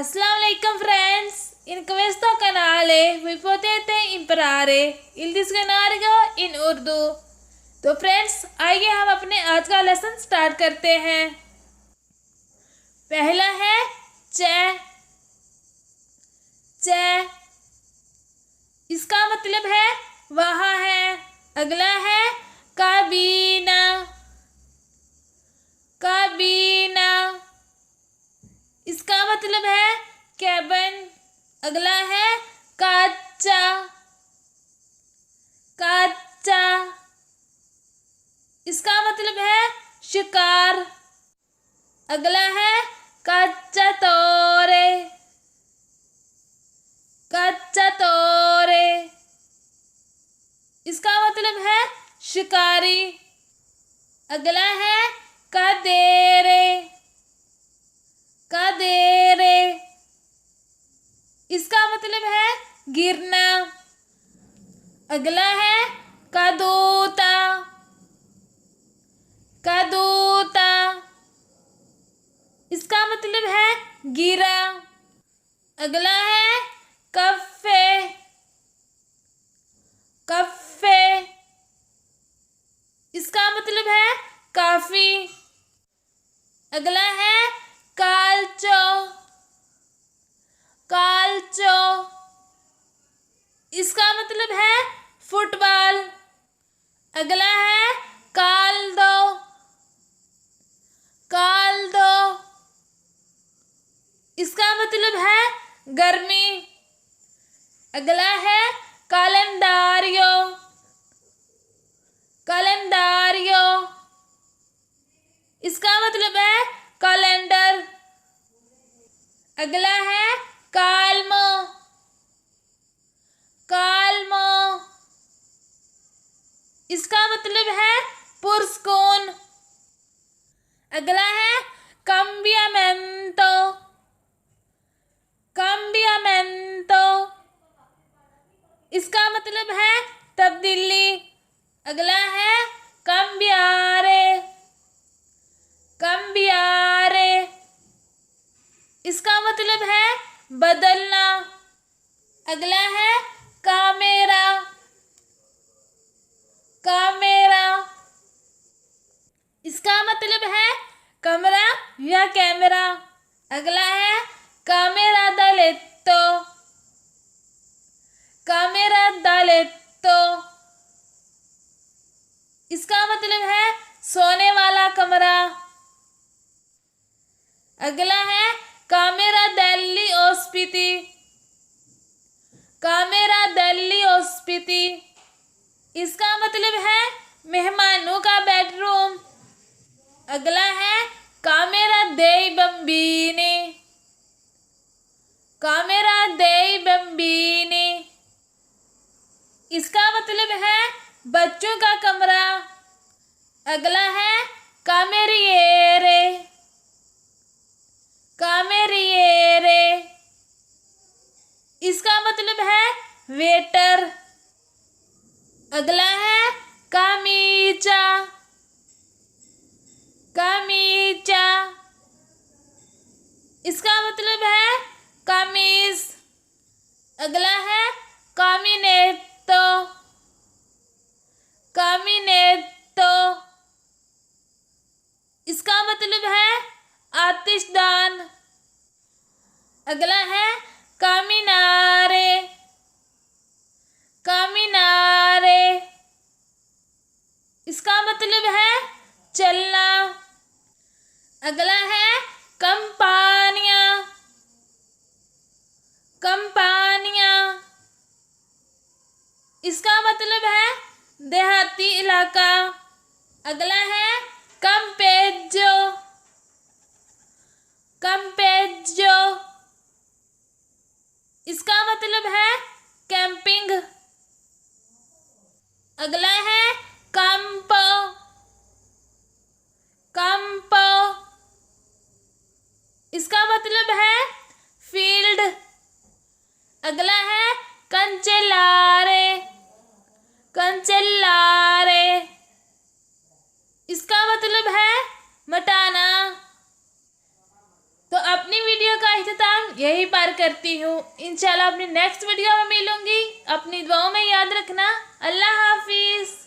Assalamu alaikum friends. In questo canale vi potete imparare il dizionario in Urdu. तो friends आइए हम अपने आज का लेसन स्टार्ट करते हैं। पहला है च। च इसका मतलब है वहाँ है। अगला है काबीना। काबीना इसका मतलब है कैबिन। अगला है काचा। काचा इसका मतलब है शिकार। अगला है कच्चा तोरे। कच्चा तोरे इसका मतलब है शिकारी। अगला है कदेरे। कदेरे इसका मतलब है गिरना। अगला है कदूता। कदूता इसका मतलब है गिरा। अगला है कफ़े। कफ़े इसका मतलब है काफी। अगला है कालचो। कालचो इसका मतलब है फुटबॉल। अगला है काल्दो। काल्दो इसका मतलब है गर्मी। अगला है कैलेंडारियो। कैलेंडारियो इसका मतलब है कैलेंडर। अगला है काल्मो। काल्मो इसका मतलब है पुरस्कून। अगला है cambiamento। cambiamento इसका मतलब है तब्दीली। अगला है cambiare। cambiare इसका मतलब है बदलना। अगला है कामेरा। कामेरा इसका मतलब है कमरा या कैमरा। अगला है कामेरा दलेत्तो। कामेरा दलेत्तो इसका मतलब है सोने वाला कमरा। अगला है कामेरा देल्ली ओस्पिति। कामेरा देल्ली ओस्पिति इसका मतलब है मेहमानों का बेडरूम। अगला है कामेरा देई बम्बीनी। कामेरा देई बम्बीनी इसका मतलब है बच्चों का कमरा। अगला है कामेरिएरे। कामेरिएरे इसका मतलब है वेटर। अगला है कामीचा। कामीचा इसका मतलब है कमीज। अगला है कामिनेतो। कामिनेतो इसका मतलब है आतिशदान। अगला है कामिनारे। कामिनारे इसका मतलब है चलना। अगला है कंपानिया। कंपानिया इसका मतलब है देहाती इलाका। अगला है कंपेजो। कंपेजो इसका मतलब है कैंपिंग। अगला है campo। campo इसका मतलब है फील्ड। अगला है cancellare। cancellare यही पार करती हूँ। इंशाल्लाह अपनी नेक्स्ट वीडियो में मिलूंगी। अपनी दुआओं में याद रखना। अल्लाह हाफिज़।